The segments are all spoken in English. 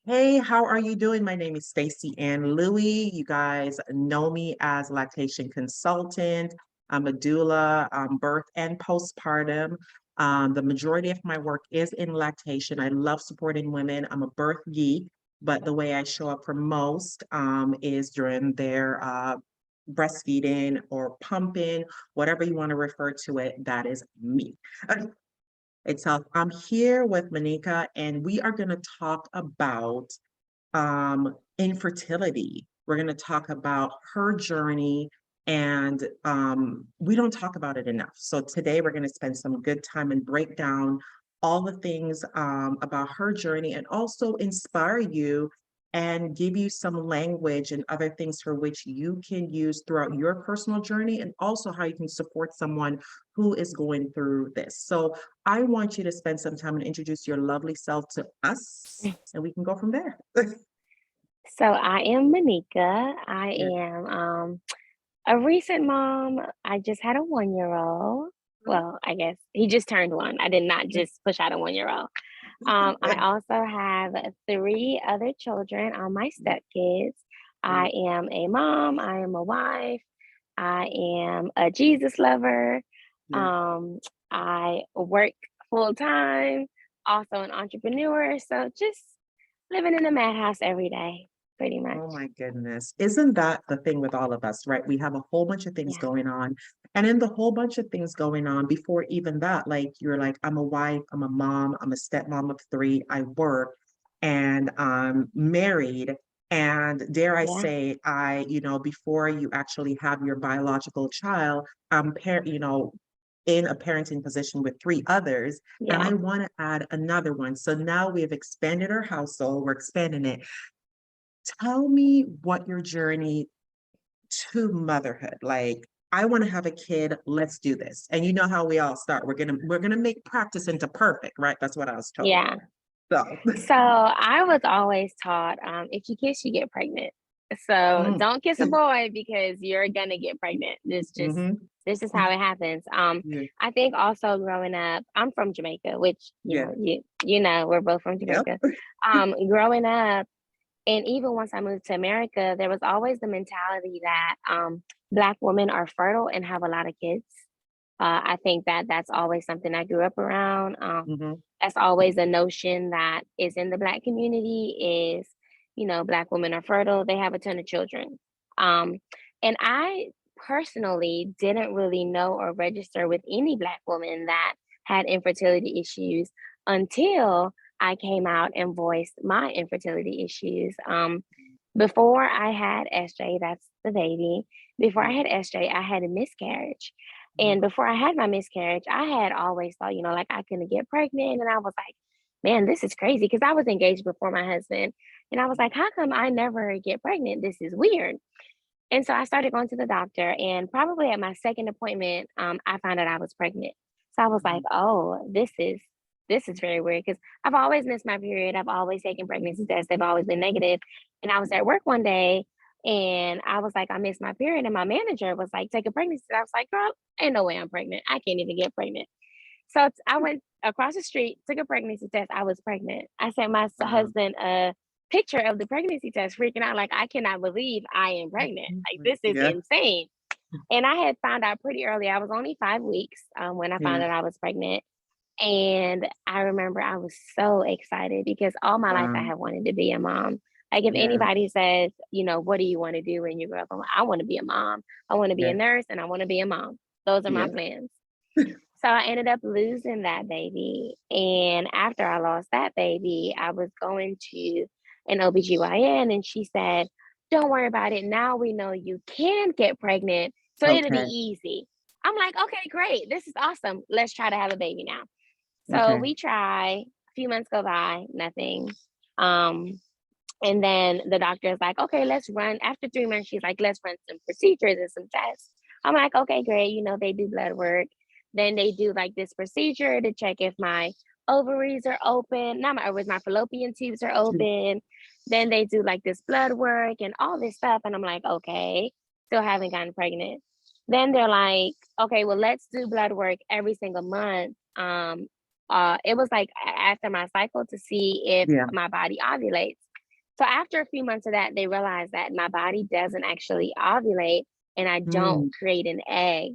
Hey, how are you doing? My name is Stacy Ann Louie. You guys know me as lactation consultant. I'm a doula, birth and postpartum. The majority of my work is in lactation. I love supporting women. I'm a birth geek, but the way I show up for most is during their breastfeeding or pumping, whatever you want to refer to it, that is me. Itself. I'm here with Mineka, and we are going to talk about infertility. We're going to talk about her journey, and we don't talk about it enough. So today we're going to spend some good time and break down all the things about her journey and also inspire you and give you some language and other things for which you can use throughout your personal journey and also how you can support someone who is going through this. So I want you to spend some time and introduce your lovely self to us, and we can go from there. So I am Mineka. I Yeah. am a recent mom. I just had a 1-year-old. Well, I guess he just turned one. I did not just push out a 1-year-old. I also have three other children, my stepkids. I am a mom. I am a wife. I am a Jesus lover. Yeah. Um, I work full time. Also an entrepreneur. So just living in a madhouse every day, pretty much. Oh my goodness. Isn't that the thing with all of us, right? We have a whole bunch of things Yeah. going on. And in the whole bunch of things going on, before even that, like you're like, I'm a wife, I'm a mom, I'm a stepmom of three, I work, and I'm married. And dare I Yeah. say, before you actually have your biological child, in a parenting position with three others, and Yeah. I want to add another one. So now we have expanded our household, we're expanding it. Tell me what your journey to motherhood. Like, I want to have a kid, let's do this. And you know how we all start. We're gonna make practice into perfect, right? That's what I was told. Yeah. So So I was always taught, if you kiss, you get pregnant. So mm, don't kiss a boy because you're gonna get pregnant. hmm. This is how it happens. Yeah, I think also growing up, I'm from Jamaica, which yeah, you know we're both from yep. Jamaica. Growing up, and even once I moved to America, there was always the mentality that Black women are fertile and have a lot of kids. I think that that's always something I grew up around. Hmm. That's always a notion that is in the Black community is, Black women are fertile, they have a ton of children. Um, and I personally didn't really know or register with any Black woman that had infertility issues until I came out and voiced my infertility issues. Before I had SJ, that's the baby. Before I had SJ, I had a miscarriage. And before I had my miscarriage, I had always thought, like I couldn't get pregnant. And I was like, man, this is crazy. Because I was engaged before my husband. And I was like, how come I never get pregnant? This is weird. And so I started going to the doctor. And probably at my second appointment, I found out I was pregnant. So I was like, oh, this is very weird because I've always missed my period. I've always taken pregnancy tests. They've always been negative. And I was at work one day and I was like, I missed my period. And my manager was like, take a pregnancy test. I was like, girl, ain't no way I'm pregnant. I can't even get pregnant. So I went across the street, took a pregnancy test. I was pregnant. I sent my Wow. husband a picture of the pregnancy test, freaking out like, I cannot believe I am pregnant. Like, this is Yeah, insane. And I had found out pretty early. I was only 5 weeks when I found yeah. out I was pregnant. And I remember I was so excited because all my life I Wow. have wanted to be a mom. Like if Yeah, anybody says, what do you want to do when you grow up? I'm like, I want to be a mom. I want to be yeah, a nurse and I want to be a mom. Those are my yeah. plans. So I ended up losing that baby. And after I lost that baby, I was going to an OBGYN and she said, don't worry about it. Now we know you can get pregnant. So it'll be Okay, easy. I'm like, okay, great. This is awesome. Let's try to have a baby now. So okay. we try, a few months go by, nothing. Um, and then the doctor is like, okay, let's run. After 3 months, she's like, let's run some procedures and some tests. I'm like, okay, great. They do blood work. Then they do like this procedure to check if my ovaries are open, not my ovaries, my fallopian tubes are open. Then they do like this blood work and all this stuff. And I'm like, okay, still haven't gotten pregnant. Then they're like, okay, well, let's do blood work every single month. It was like after my cycle to see if Yeah. my body ovulates. So after a few months of that, they realized that my body doesn't actually ovulate and I don't Mm, create an egg.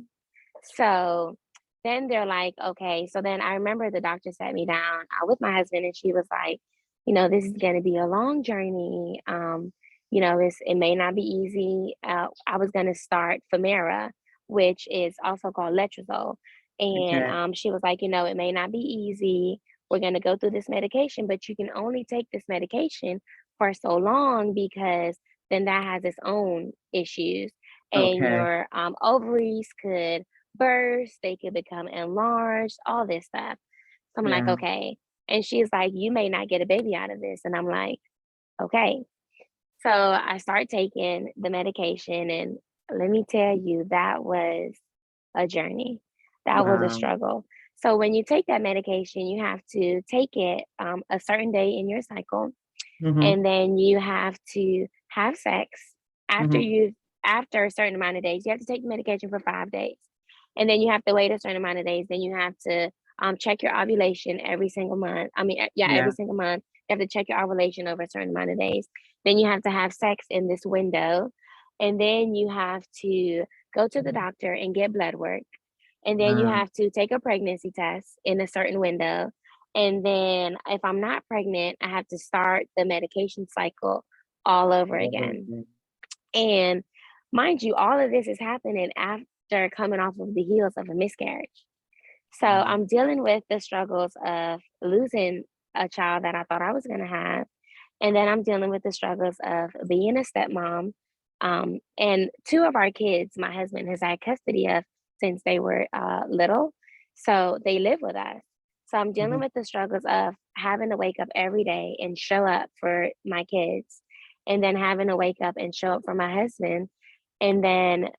So then they're like, okay. So then I remember the doctor sat me down with my husband, and she was like, this is going to be a long journey. It may not be easy. I was going to start Femera, which is also called letrozole. And okay. she was like, it may not be easy. We're going to go through this medication, but you can only take this medication for so long because then that has its own issues. And Okay. your ovaries could burst, they could become enlarged, all this stuff. So I'm like, Yeah. okay. And she's like, you may not get a baby out of this. And I'm like, okay. So I start taking the medication, and let me tell you, that was a journey. That was a Wow. struggle. So when you take that medication, you have to take it a certain day in your cycle, Mm-hmm. and then you have to have sex after Mm-hmm. you after a certain amount of days. You have to take the medication for 5 days, and then you have to wait a certain amount of days. Then you have to check your ovulation every single month. I mean, yeah, every Yeah. single month you have to check your ovulation over a certain amount of days. Then you have to have sex in this window, and then you have to go to the doctor and get blood work, and then you Wow. have to take a pregnancy test in a certain window. And then if I'm not pregnant, I have to start the medication cycle all over again. And mind you, all of this is happening after coming off of the heels of a miscarriage. So Wow. I'm dealing with the struggles of losing a child that I thought I was going to have. And then I'm dealing with the struggles of being a stepmom. And two of our kids, my husband has had custody of since they were little. So they live with us. So I'm dealing Mhm. with the struggles of having to wake up every day and show up for my kids, and then having to wake up and show up for my husband, and then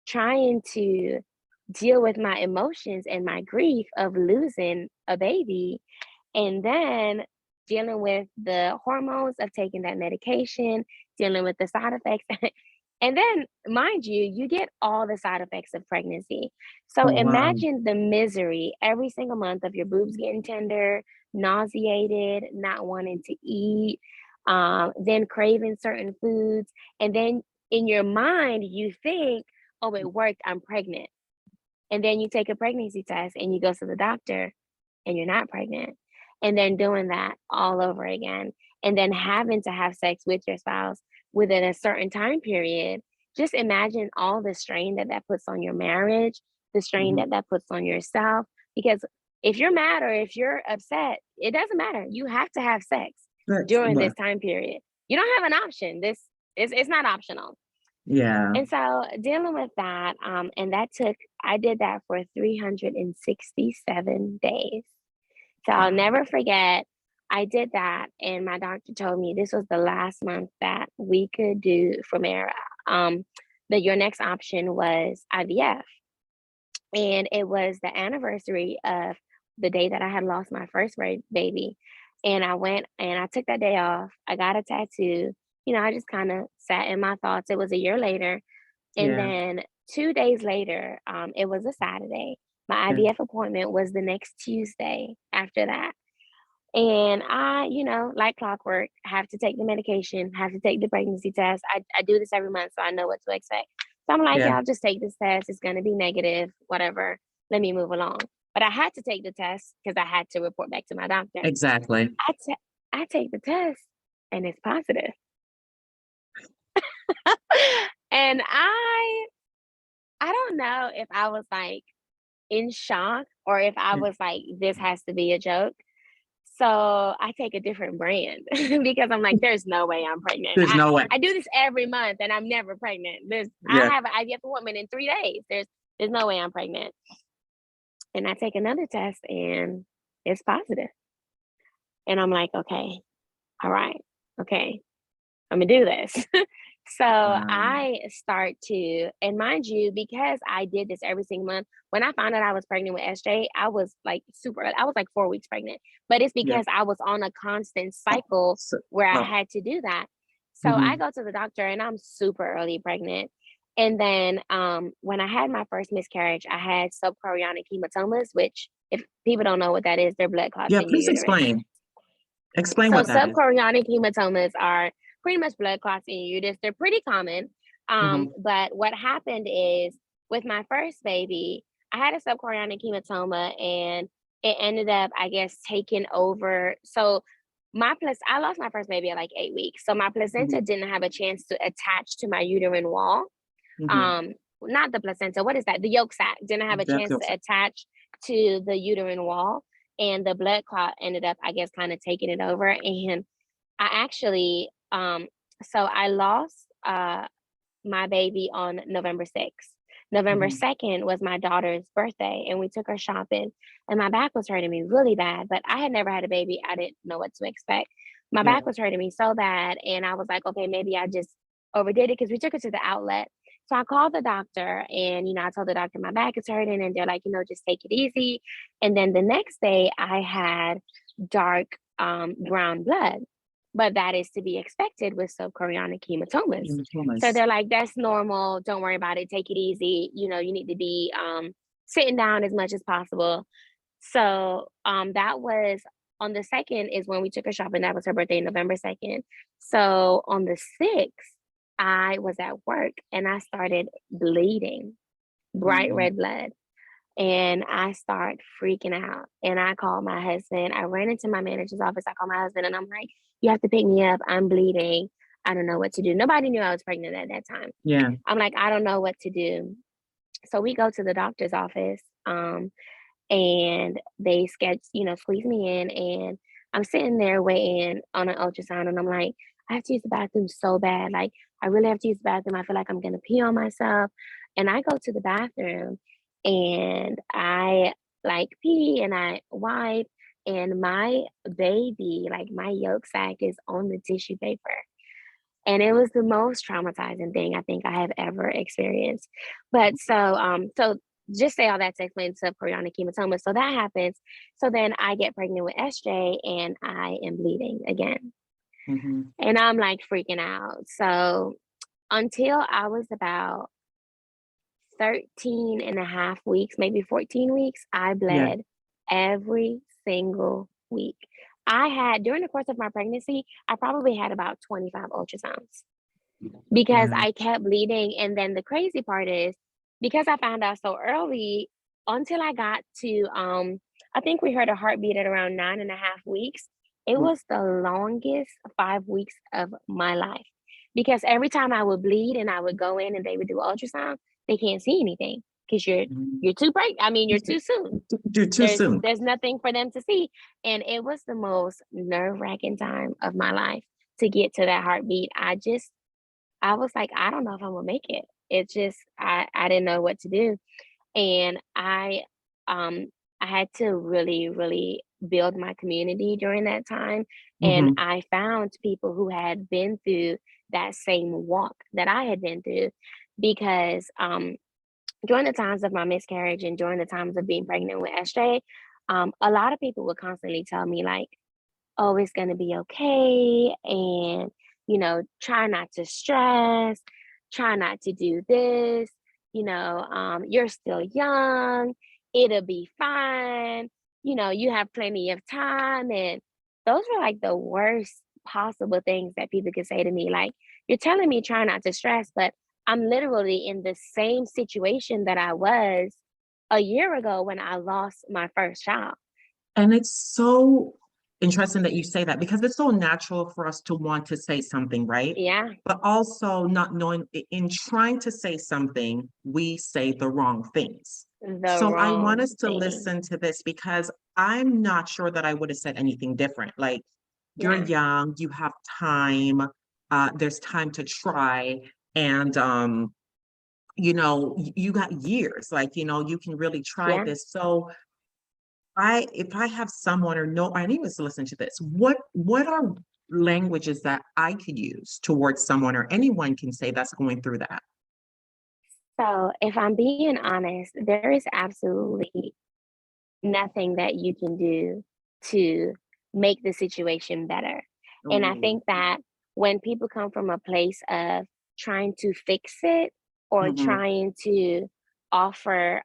trying to deal with my emotions and my grief of losing a baby, and then dealing with the hormones of taking that medication, dealing with the side effects. And then, mind you, you get all the side effects of pregnancy. So Oh, wow. imagine the misery every single month of your boobs getting tender, nauseated, not wanting to eat, then craving certain foods. And then in your mind, you think, oh, it worked, I'm pregnant. And then you take a pregnancy test and you go to the doctor and you're not pregnant. And then doing that all over again. And then having to have sex with your spouse within a certain time period. Just imagine all the strain that that puts on your marriage, the strain Mhm. that that puts on yourself. Because if you're mad or if you're upset, it doesn't matter. You have to have sex That's during this what. time period. You don't have an option. This is it's not optional. Yeah. And so dealing with that, and I did that for 367 days. So I'll Wow. never forget, I did that, and my doctor told me this was the last month that we could do Femera. That your next option was IVF. And it was the anniversary of the day that I had lost my first baby. And I went and I took that day off. I got a tattoo. I just kind of sat in my thoughts. It was a year later. And Yeah. then 2 days later, it was a Saturday. My Yeah. IVF appointment was the next Tuesday after that. And I, like clockwork, have to take the medication, have to take the pregnancy test. I do this every month, so I know what to expect. So I'm like, Yeah. yeah, I'll just take this test. It's going to be negative, whatever. Let me move along. But I had to take the test because I had to report back to my doctor. Exactly. I, ta- I take the test and it's positive. And I don't know if I was like in shock or if I Yeah. was like, this has to be a joke. So I take a different brand because I'm like, there's no way I'm pregnant. There's no way. I do this every month and I'm never pregnant. I Yeah. have an IVF appointment in 3 days. There's no way I'm pregnant. And I take another test and it's positive. And I'm like, okay, all right, okay, I'm gonna do this. So Wow. I start to, and mind you, because I did this every single month, when I found out I was pregnant with SJ, I was like I was like 4 weeks pregnant. But it's Yeah. because I was on a constant cycle So, where I oh. had to do that. So I Mhm. go to the doctor and I'm super early pregnant. And then when I had my first miscarriage, I had subchorionic hematomas, which if people don't know what that is, they're blood clots Yeah. in your Please uterus. explain. Explain So what that is. subchorionic hematomas are pretty much blood clots in your uterus. They're pretty common. Hmm. But what happened is with my first baby, I had a subchorionic hematoma and it ended up, I guess, taking over. So I lost my first baby at like 8 weeks. So my placenta Hmm. didn't have a chance to attach to my uterine wall. Hmm. um Not the placenta, what is that, the yolk sac didn't have a That chance feels. to attach to the uterine wall, and the blood clot ended up, I guess, kind of taking it over. And I actually so I lost my baby on November 6th. November Hmm. 2nd was my daughter's birthday, and we took her shopping, and my back was hurting me really bad, but I had never had a baby. I didn't know what to expect. My Yeah. back was hurting me so bad, and I was like, okay, maybe I just overdid it because we took her to the outlet. So I called the doctor, and I told the doctor my back is hurting, and they're like, just take it easy. And then the next day, I had dark brown blood, but that is to be expected with subchorionic hematomas. So Hematomas. they're like, that's normal. Don't worry about it. Take it easy. You need to be sitting down as much as possible. So that was on the 2nd is when we took her shopping. That was her birthday, November 2nd. So on the 6th, I was at work and I started bleeding, bright Hmm. red blood. And I start freaking out. And I called my husband. I ran into my manager's office. I called my husband and I'm like, you have to pick me up. I'm bleeding. I don't know what to do. Nobody knew I was pregnant at that time. Yeah. I'm like, I don't know what to do. So we go to the doctor's office. And they squeeze me in, and I'm sitting there waiting on an ultrasound, and I'm like, I have to use the bathroom so bad. Like, I really have to use the bathroom. I feel like I'm gonna pee on myself. And I go to the bathroom and I like pee and I wipe, and my baby, like my yolk sac is on the tissue paper. And it was the most traumatizing thing I think I have ever experienced. But so just say all that to explain subchorionic hematoma. So that happens. So then I get pregnant with SJ and I am bleeding again. Hmm. And I'm like freaking out. So until I was about 13 and a half weeks, maybe 14 weeks, I Yeah. bled every single week. During the course of my pregnancy, I probably had about 25 ultrasounds because Yeah. I kept bleeding. And then the crazy part is because I found out so early, until I got to, I think we heard a heartbeat at around 9.5 weeks. It was the longest 5 weeks of my life because every time I would bleed and I would go in and they would do ultrasound, they can't see anything because Mhm. you're too bright. I mean, you're too soon. Do too There's soon. there's nothing for them to see. And it was the most nerve-wracking time of my life to get to that heartbeat. I was like, I don't know if I'm gonna make it. It just I didn't know what to do. And um I had to really, really build my community during that time. And Hmm. I found people who had been through that same walk that I had been through because during the times of my miscarriage and during the times of being pregnant with SJ, a lot of people would constantly tell me like, oh, it's going to be okay. And, try not to stress, try not to do this, you're still young, it'll be fine, you have plenty of time. And those were like the worst possible things that people could say to me. Like, you're telling me try not to stress, but I'm literally in the same situation that I was a year ago when I lost my first child. And it's so interesting that you say that because it's so natural for us to want to say something, right? Yeah, But also not knowing in trying to say something, we say the wrong things. the So I want wrong us to thing. listen to this because I'm not sure that I would have said anything different. Like, you're Yeah. young, you have time, there's time to try, and you got years, like, you can really try Yeah. this. So if I have someone or no, I need to listen to this. What are languages that I could use towards someone or anyone can say that's going through that? So, if I'm being honest, there is absolutely nothing that you can do to make the situation better. And I Oh. think that when people come from a place of trying to fix it or Hmm. trying to offer,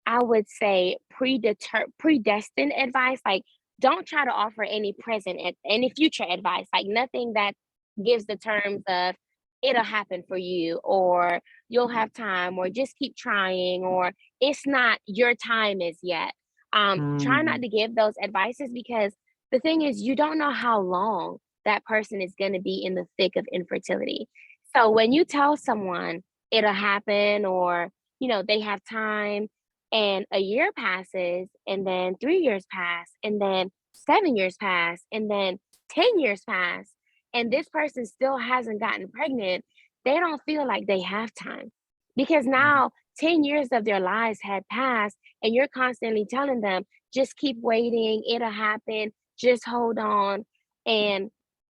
I would say predestined advice, like don't try to offer any present, any future advice, like nothing that gives the terms of it'll happen for you, or you'll have time, or just keep trying, or it's not your time is yet. Try not Mm, to give those advices, because the thing is, you don't know how long that person is going to be in the thick of infertility. So when you tell someone it'll happen, or they have time, and a year passes, and then 3 years pass, and then 7 years pass, and then 10 years pass, and this person still hasn't gotten pregnant, they don't feel like they have time, because mm. now 10 years of their lives had passed, and you're constantly telling them, just keep waiting, it'll happen, just hold on. And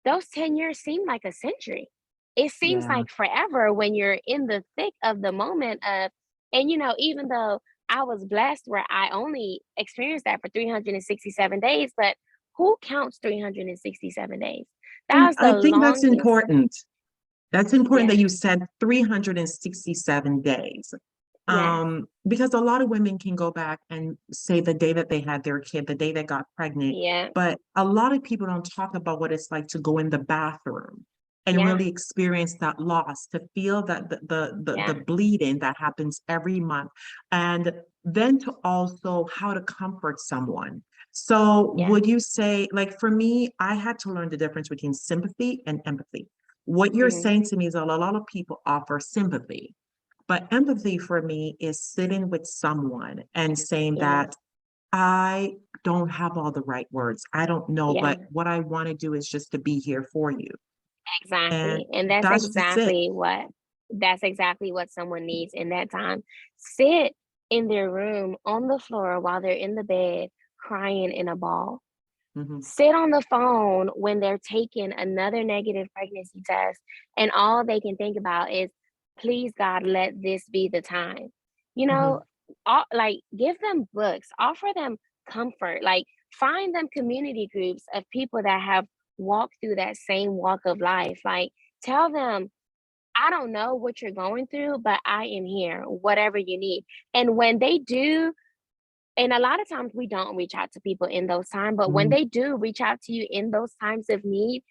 those 10 years seem like a century. It seems Yeah. like forever when you're in the thick of the moment of, and even though I was blessed where I only experienced that for 367 days, but who counts 367 days? That And was I the think that's longest. important. That's important Yeah, that you said 367 days. yes, Because a lot of women can go back and say the day that they had their kid, the day they got pregnant, yeah, but a lot of people don't talk about what it's like to go in the bathroom and yeah, really experience that loss, to feel that the yeah, bleeding that happens every month, and then to also how to comfort someone. So yeah. would you say, like for me, I had to learn the difference between sympathy and empathy. What you're Hmm. saying to me is that a lot of people offer sympathy, but empathy for me is sitting with someone and saying Yeah, that I don't have all the right words. I don't know, yeah. but what I want to do is just to be here for you. And Exactly. And that's just it. that's exactly what someone needs in that time. Sit in their room on the floor while they're in the bed crying in a ball. Mhm, Sit on the phone when they're taking another negative pregnancy test, and all they can think about is, please God, let this be the time. You know, mhm. like, give them books, offer them comfort, like find them community groups of people that have walked through that same walk of life. Like, tell them, I don't know what you're going through, but I am here, whatever you need. And when they do, and a lot of times we don't reach out to people in those times, but when Mm, they do reach out to you in those times of need,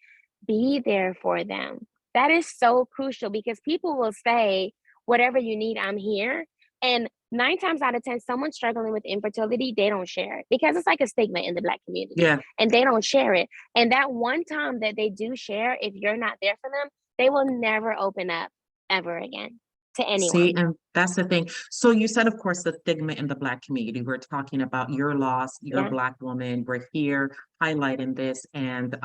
be there for them. That is so crucial, because people will say, whatever you need, I'm here. And 9 times out of 10, someone struggling with infertility, they don't share it, because it's like a stigma in the Black community, yeah. and they don't share it. And that one time that they do share, if you're not there for them, they will never open up ever again to See, anyone. and that's the thing. So you said, of course, the stigma in the Black community. We're talking about your loss, you're a Yeah. Black woman. We're here highlighting this. And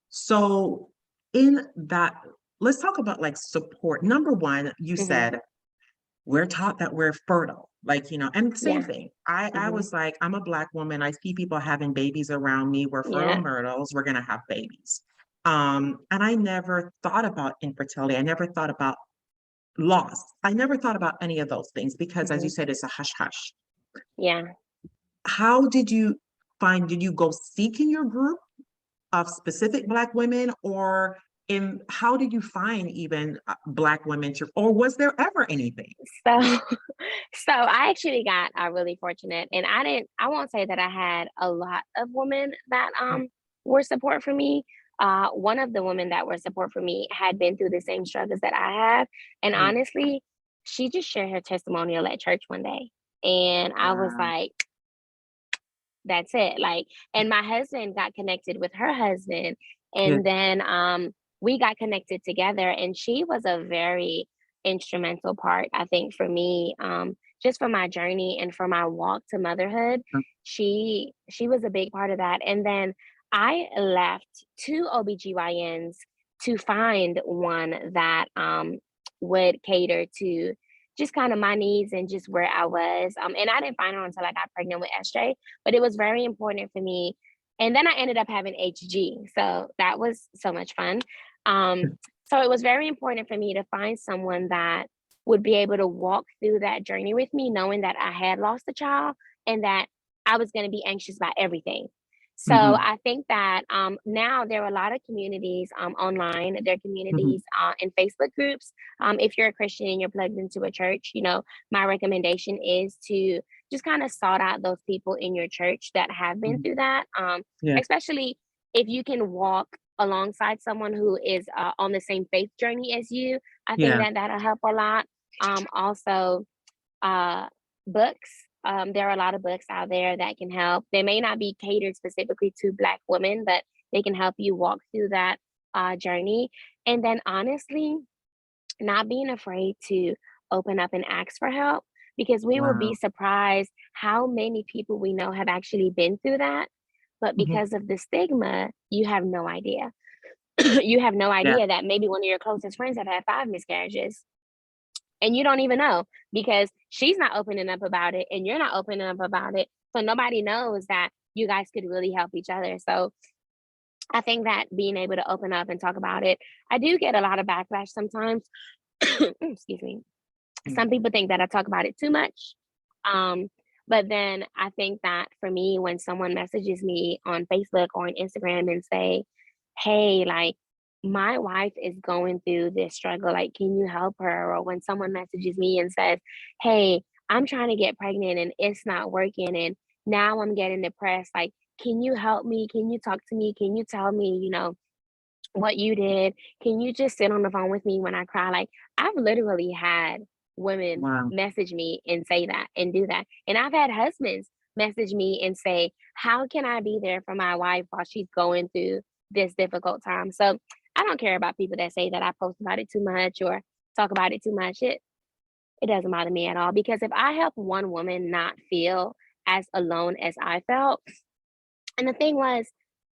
so in that, let's talk about like support. Number one, you Hmm. said we're taught that we're fertile. Like, and the same Yeah. thing. I Hmm. was like, I'm a Black woman. I see people having babies around me. We're fertile Yeah. myrtles. We're gonna have babies. And I never thought about infertility. I never thought about loss. I never thought about any of those things because, as you Hmm. said, it's a hush hush. Yeah. How did you did you go seek in your group of specific Black women, or how did you find even Black women to, or was there ever anything? So, so I actually got really fortunate, and I won't say that I had a lot of women that were support for me. One of the women that were support for me had been through the same struggles that I have, and Mm, honestly, she just shared her testimonial at church one day, and I was wow. like, that's it. Like, and my husband got connected with her husband, Yeah. and then we got connected together, and she was a very instrumental part, I think, for me, just for my journey and for my walk to motherhood. She was a big part of that. And then I left two OBGYNs to find one that would cater to just kind of my needs and just where I was. And I didn't find her until I got pregnant with SJ, but it was very important for me. And then I ended up having HG. So that was so much fun. Um, so it was very important for me to find someone that would be able to walk through that journey with me, knowing that I had lost a child and that I was going to be anxious about everything. So Hmm. I think that now there are a lot of communities online. There are Hmm. communities in Facebook groups. If you're a Christian and you're plugged into a church, my recommendation is to just kind of sought out those people in your church that have been Hmm. through that. Yeah. Especially if you can walk alongside someone who is on the same faith journey as you. I think Yeah. that that'll help a lot. Also, uh, books. There are a lot of books out there that can help. They may not be catered specifically to Black women, but they can help you walk through that journey. And then, honestly, not being afraid to open up and ask for help, because we will be Wow. surprised how many people we know have actually been through that. But Mhm. because of the stigma, you have no idea. You have no Yeah. idea that maybe one of your closest friends have had 5 miscarriages and you don't even know because she's not opening up about it and you're not opening up about it. So nobody knows that you guys could really help each other. So I think that being able to open up and talk about it, I do get a lot of backlash sometimes. Excuse me. Mm. Some people think that I talk about it too much. Um, but then I think that for me, when someone messages me on Facebook or on Instagram and say, hey, like my wife is going through this struggle, like, can you help her? Or when someone messages me and says, hey, I'm trying to get pregnant and it's not working, and now I'm getting depressed, like, can you help me? Can you talk to me? Can you tell me, what you did? Can you just sit on the phone with me when I cry? Like, I've literally had women Wow. message me and say that and do that. And I've had husbands message me and say, how can I be there for my wife while she's going through this difficult time? So I don't care about people that say that I post about it too much or talk about it too much. It doesn't bother me at all, because if I help one woman not feel as alone as I felt, and the thing was,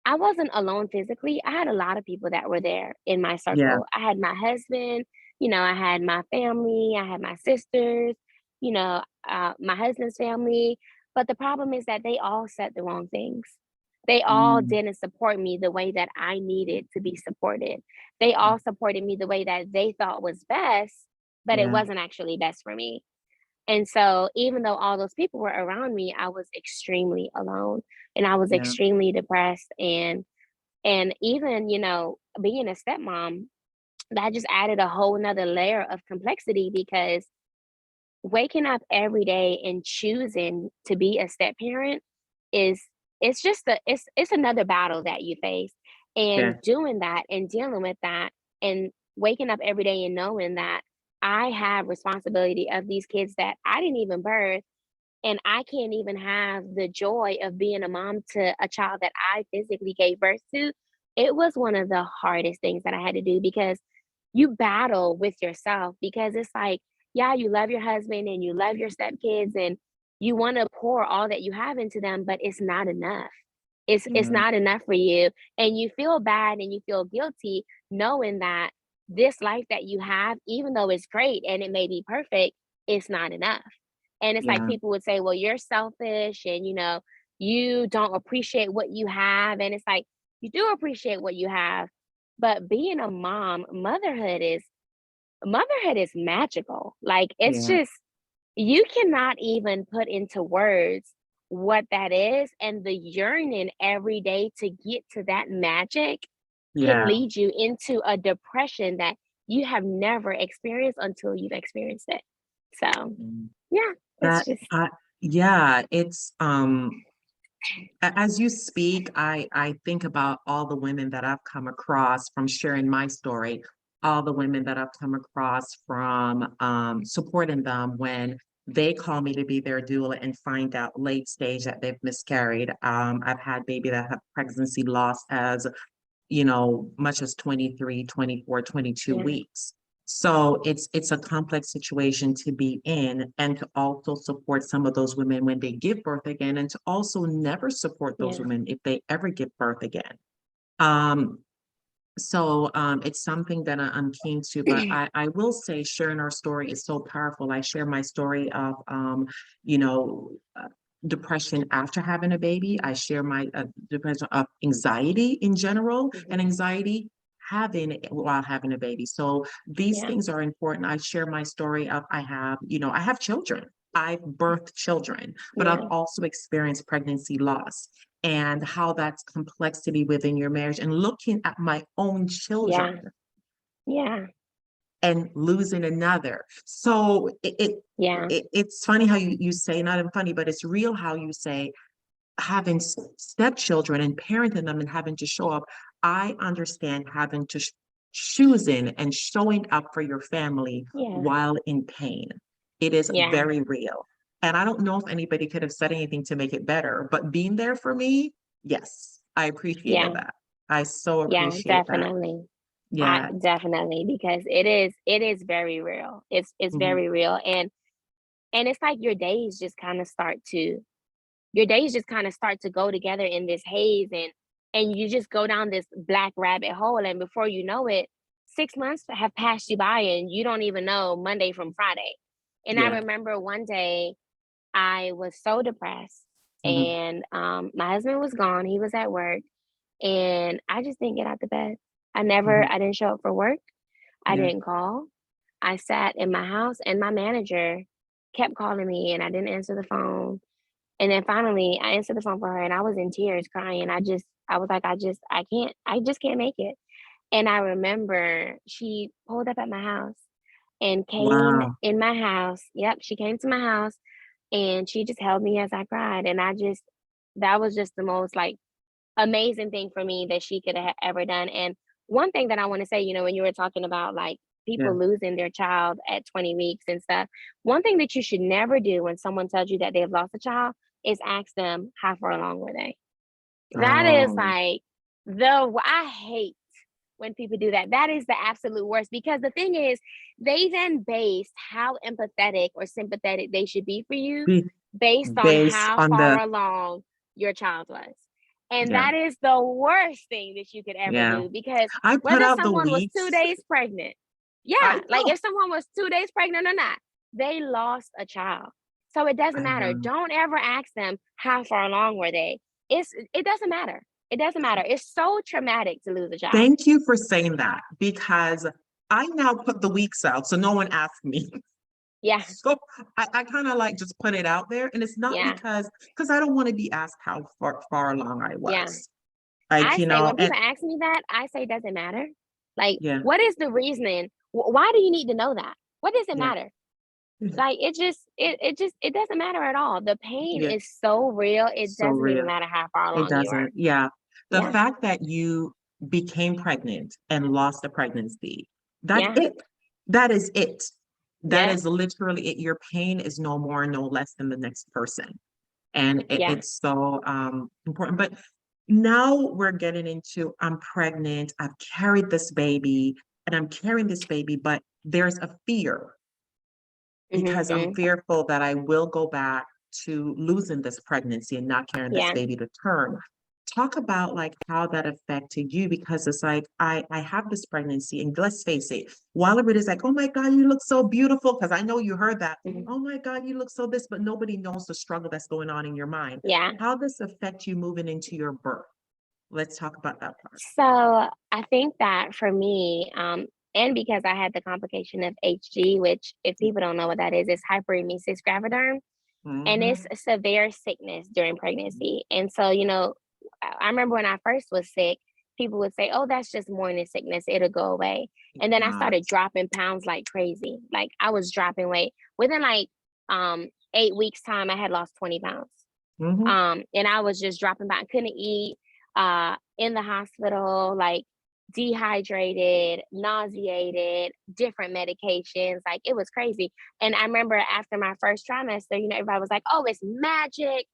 I wasn't alone physically. I had a lot of people that were there in my Yeah. circle. I had my husband, I had my family, I had my sisters, my husband's family. But the problem is that they all said the wrong things. They all Mm. didn't support me the way that I needed to be supported. They Mm. all supported me the way that they thought was best, but it Yeah. wasn't actually best for me. And so even though all those people were around me, I was extremely alone and I was Yeah. extremely depressed, and even, being a stepmom, that just added a whole nother layer of complexity, because waking up every day and choosing to be a step parent is it's another battle that you face. Yeah. And doing that and dealing with that and waking up every day and knowing that I have responsibility of these kids that I didn't even birth, and I can't even have the joy of being a mom to a child that I physically gave birth to. It was one of the hardest things that I had to do, because you battle with yourself, because it's like, yeah, you love your husband and you love your stepkids and you want to pour all that you have into them, but it's not enough. It's Yeah. not enough for you. And you feel bad and you feel guilty knowing that this life that you have, even though it's great and it may be perfect, it's not enough. And it's like Yeah. people would say, well, you're selfish and you don't appreciate what you have. And it's like, you do appreciate what you have, but being a mom, motherhood is magical. Like, it's Yeah. just, you cannot even put into words what that is. And the yearning every day to get to that magic can Yeah. lead you into a depression that you have never experienced until you've experienced it. So, Mm. yeah, it's That just, yeah, it's as you speak, I think about all the women that I've come across from sharing my story, all the women that I've come across from supporting them when they call me to be their doula and find out late stage that they've miscarried. I've had baby that have pregnancy loss as much as 23, 24, 22 yeah, weeks. So it's a complex situation to be in, and to also support some of those women when they give birth again, and to also never support those yeah, women if they ever give birth again. Um, it's something that I'm keen to, but I will say sharing our story is so powerful. I share my story of, you know, uh, depression after having a baby. I share my depression of anxiety in general and mhm, anxiety having while having a baby. So these yeah, things are important. I share my story of I have children. I've birthed children, but I've yeah, also experienced pregnancy loss and how that's complexity within your marriage, and looking at my own yeah, children yeah, and losing another. So yeah, it's funny how you say, not even funny, but it's real how you say having stepchildren and parenting them and having to show up, I understand having to choosing and showing up for your family Yeah. while in pain. It is Yeah. very real. And I don't know if anybody could have said anything to make it better, but being there for me, yes, I appreciated Yeah. that. I so Yeah, appreciate that. definitely. I Yeah. definitely, because it is very real. It's Mhm. very real. And it's like your days just kind of start to go together in this haze, and you just go down this black rabbit hole, and before you know it, 6 months have passed you by and you don't even know Monday from Friday. And I Yeah. remember one day I was so depressed, Mhm. and my husband was gone, he was at work, and I just didn't get out the bed. Mhm. I didn't show up for work. I Yeah. didn't call. I sat in my house, and my manager kept calling me and I didn't answer the phone. And then finally I answered the phone for her and I was in tears crying. I was like, I just can't make it. And I remember she pulled up at my house and came Wow. in my house. Yep, she came to my house and she just held me as I cried. And that was just the most like amazing thing for me that she could have ever done. And one thing that I want to say, when you were talking about like Yeah. people losing their child at 20 weeks and stuff, one thing that you should never do when someone tells you that they've lost a child is ask them how far along were they. That is Oh, like I hate when people do that. That is the absolute worst, because the thing is, they then base how empathetic or sympathetic they should be for you be based on based how on far the, along your child was. And yeah, that is the worst thing that you could ever yeah. do, because I put whether out the someone was two weeks. days pregnant, I yeah, like know. if someone was 2 days pregnant or not, they lost a child. So it doesn't I matter. know. Don't ever ask them how far along were they. It doesn't matter. It doesn't matter. It's so traumatic to lose a child. Thank you for saying that because I now put the weeks out so no one asks me. Yeah, So I kind of like just put it out there. And it's not yeah, because I don't want to be asked how far along I yeah. was. Like, I say when and people ask me that, I say it doesn't matter. Like, yeah, what is the reasoning? Why do you need to know that? What does it yeah, matter? Like, it doesn't matter at all. The pain yeah. is so real. It So doesn't even real. matter how far It along you are. doesn't. Yeah. The Yeah, fact that you became pregnant and lost the pregnancy, that's yeah, it. That is it. That yeah, is literally it. Your pain is no more, no less than the next person. And yeah. it's so important. But now we're getting into I'm pregnant, I've carried this baby, and I'm carrying this baby, but there's a fear because I'm Hmm. fearful that I will go back to losing this pregnancy and not carrying this Yeah. baby to term. Talk about like how that affected you because it's like I have this pregnancy and let's face it, while everybody's like, oh my God, you look so beautiful, because I know you heard that. Hmm. Oh my God, you look so this, but nobody knows the struggle that's going on in your mind. Yeah. How does this affect you moving into your birth? Let's talk about that part. So I think that for me, and because I had the complication of HG, which if people don't know what that is, it's hyperemesis gravidarum, and it's Mm-hmm. a severe sickness during pregnancy. And so, I remember when I first was sick, people would say, "Oh, that's just morning sickness; it'll go away." And then I started dropping pounds like crazy. Like I was dropping weight within like 8 weeks time. I had lost 20 pounds. Mm-hmm. And I was just dropping back. I couldn't eat. In the hospital, like dehydrated, nauseated, different medications. Like it was crazy. And I remember after my first trimester, everybody was like, "Oh, it's magic.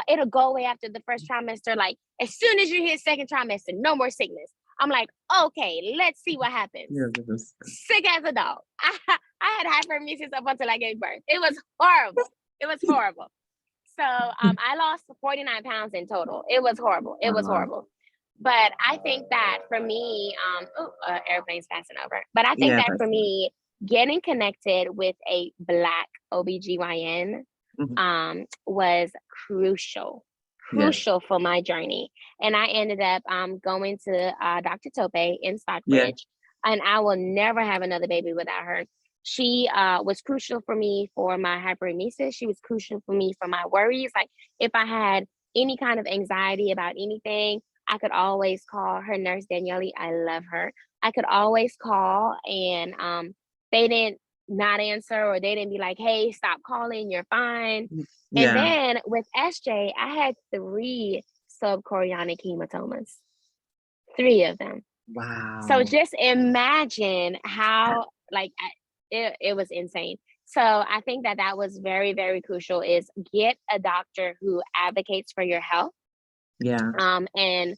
It'll go away after the first trimester. Like as soon as you hit second trimester, no more sickness." I'm like, "Okay, let's see what happens." Yeah, this. Sick as a dog. I had hyperemesis up until I gave birth. It was horrible. It was horrible. So I lost 49 pounds in total. It was horrible. It was Wow. horrible. But I think that for me, airplane's passing over. But I think Yeah, that for that's me, getting connected with a Black OBGYN mhm. was crucial, Yes. crucial for my journey. And I ended up going to Dr. Tope in Yeah. Stockbridge, and I will never have another baby without her. She was crucial for me for my hyperemesis. She was crucial for me for my worries. Like if I had any kind of anxiety about anything, I could always call her nurse Daniele. I love her. I could always call, and they didn't not answer, or they didn't be like, hey, stop calling, you're fine. And Yeah. then with SJ, I had 3 subchorionic hematomas, 3 of them. So Wow. just imagine how, like, it was insane. So I think that that was very, very crucial, is get a doctor who advocates for your health, Yeah. and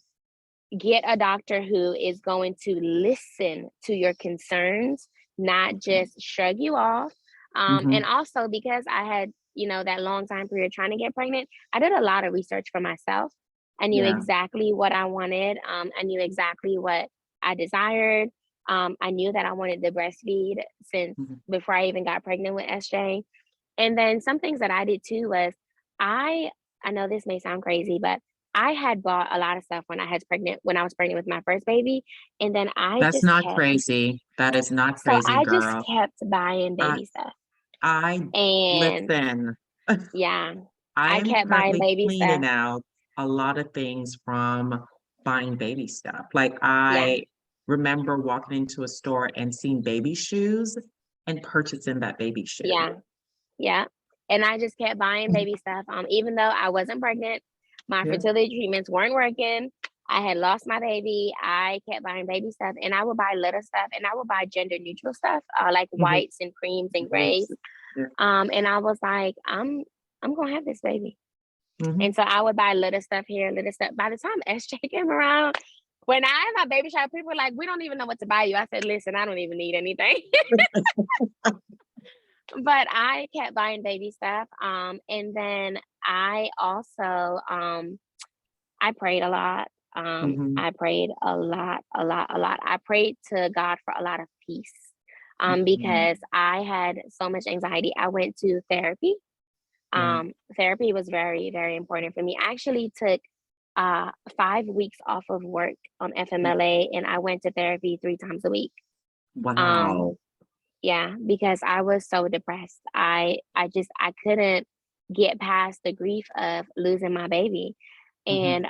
get a doctor who is going to listen to your concerns, not just shrug you off. And Hmm. also, because I had, that long time period trying to get pregnant, I did a lot of research for myself. I knew Yeah. exactly what I wanted. I knew exactly what I desired. I knew that I wanted to breastfeed since Hmm. before I even got pregnant with SJ. And then some things that I did too was I I know this may sound crazy, but I had bought a lot of stuff when I was pregnant with my first baby, and then That's not crazy. That is not crazy, I just girl. kept buying I baby stuff. I And listen. yeah, I I am kept buying currently baby cleaning stuff. out a lot of things from buying baby stuff. Like Yeah, I remember walking into a store and seeing baby shoes and purchasing that baby shoe. yeah, yeah. And I just kept buying baby stuff. Even though I wasn't pregnant, my Yeah. fertility treatments weren't working. I had lost my baby. I kept buying baby stuff, and I would buy little stuff, and I would buy gender neutral stuff, like Hmm. whites and creams and Yes. grays. Yeah. And I was like, I'm gonna have this baby. Hmm. And so I would buy little stuff here, little stuff. By the time SJ came around, when I had my baby shower, people were like, we don't even know what to buy you. I said, listen, I don't even need anything. But I kept buying baby stuff. And then I also I prayed a lot. Hmm. I prayed a lot, a lot, a lot. I prayed to God for a lot of peace. Hmm. Because I had so much anxiety. I went to therapy. Yeah. Therapy was very, very important for me. I actually took 5 weeks off of work on FMLA, and I went to therapy 3 times a week. Um, Wow. yeah, because I was so depressed. I couldn't get past the grief of losing my baby. Hmm.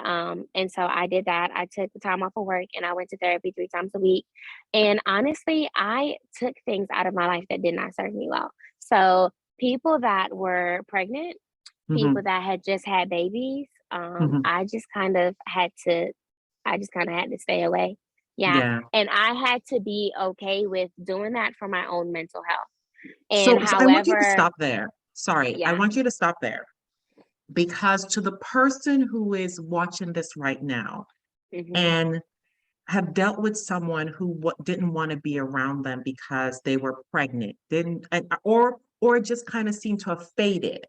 And so I did that. I took the time off of work and I went to therapy 3 times a week. And honestly, I took things out of my life that did not serve me well. So people that were pregnant, people Hmm. that had just had babies, Hmm. I just kind of had to stay away. Yeah. Yeah. And I had to be okay with doing that for my own mental health. And So I want you to however, stop there. Sorry, I yeah. want you to stop there because to the person who is watching this right now Hmm. and have dealt with someone who didn't want to be around them because they were pregnant, didn't, or just kind of seemed to have faded.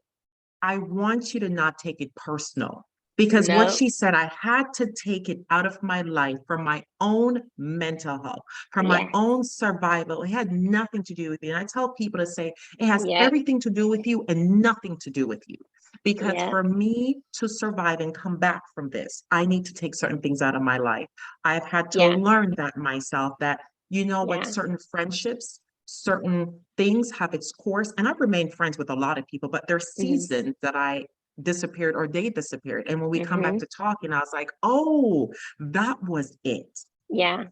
I want you to not take it personal because what No. she said, I had to take it out of my life for my own mental health, for my Yes. own survival. It had nothing to do with you. And I tell people to say it has Yep. everything to do with you and nothing to do with you. Because Yep. for me to survive and come back from this, I need to take certain things out of my life. I've had to Yeah. learn that myself that, you know what, Yeah. certain friendships, certain things have its course. And I've remained friends with a lot of people, but there's Hmm. seasons that I disappeared or they disappeared. And when we come back Hmm. to talking, I was like, oh, that was it. Yeah.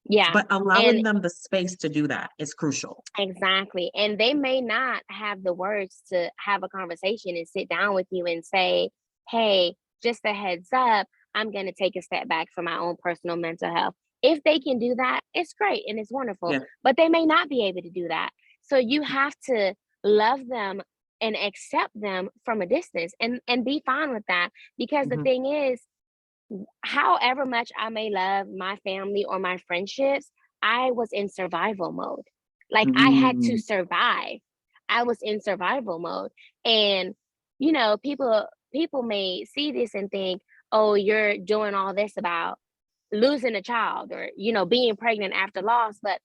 Yeah. But allowing And them the space to do that is crucial. exactly. And they may not have the words to have a conversation and sit down with you and say, hey, just a heads up, I'm going to take a step back for my own personal mental health. If they can do that, it's great and it's wonderful, Yeah. but they may not be able to do that. So you have to love them and accept them from a distance, and be fine with that, because the Hmm. thing is, however much I may love my family or my friendships, I was in survival mode. Like, I had to Mm. survive. I was in survival mode. And people may see this and think, "Oh, you're doing all this about losing a child, or being pregnant after loss," but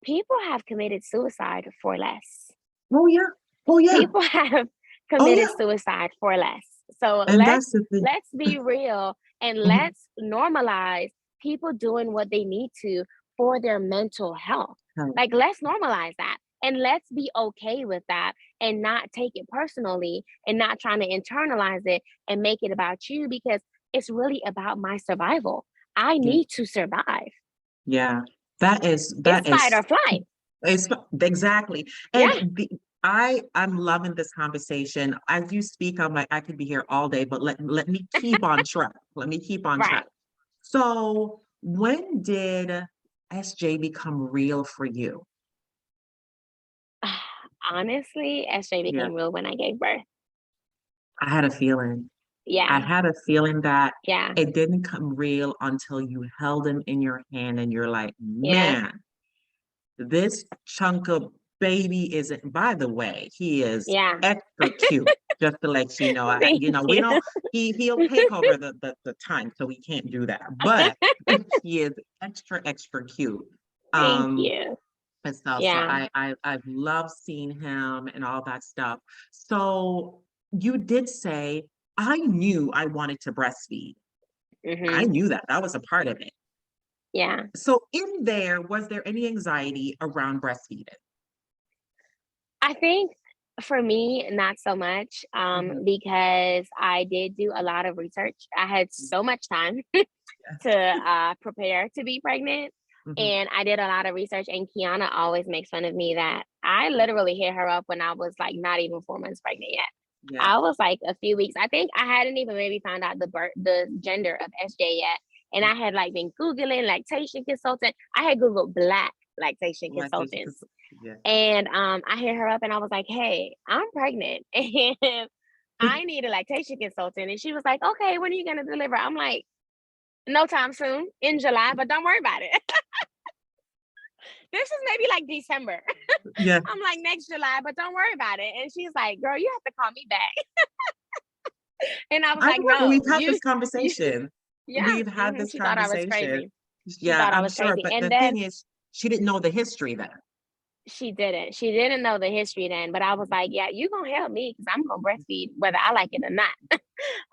people have committed suicide for less. Oh, yeah. Oh, yeah. People have Oh, committed yeah. suicide for less. So And let's that's the thing. let's be real, and Mhm. let's normalize people doing what they need to for their mental health. Right. Like, let's normalize that, and let's be okay with that, and not take it personally, and not trying to internalize it and make it about you, because it's really about my survival. I Yeah. need to survive. Yeah. It's That fight is or flight. It's exactly. Yeah, And I'm loving this conversation. As you speak, I'm like, I could be here all day, but let me keep on track. Let me keep on track. right. So when did SJ become real for you? Honestly, SJ Yeah, became real when I gave birth. I had a feeling. I Yeah, had a feeling that yeah, it didn't come real until you held him in your hand and you're like, yeah. man, this chunk of baby isn't, by the way, he is Yeah. extra cute. Just to let you know, Thank we you. don't, he'll take over the time, so we can't do that. But he is extra, extra cute. Thank Um, you. and stuff. So Yeah. I've loved seeing him and all that stuff. So you did say, I knew I wanted to breastfeed. I Mhm. knew that. That was a part of it. Yeah. So in there, was there any anxiety around breastfeeding? I think for me, not so much, Mhm. because I did do a lot of research. I had so much time to Yes. prepare to be pregnant. Mhm. And I did a lot of research, and Kiana always makes fun of me that I literally hit her up when I was like not even 4 months pregnant yet. Yeah. I was like a few weeks. I think I hadn't even maybe found out the gender of SJ yet. And I had like been Googling lactation consultant. I had Googled black lactation Lactation, consultants. yeah. And I hit her up and I was like, hey, I'm pregnant and I need a lactation consultant. And she was like, okay, when are you gonna deliver? I'm like, no time soon in July, but don't worry about it. This is maybe like December. Yeah. I'm like next July, but don't worry about it. And she's like, girl, you have to call me back. And I was I like, remember no, we've had this you, conversation. yeah. We've had this She thought I was conversation. crazy. She Yeah, thought I I'm was sure. crazy. But And the then thing is, she didn't know the history then. she didn't. She didn't know the history then, but I was like, yeah, you gonna help me because I'm gonna breastfeed whether I like it or not.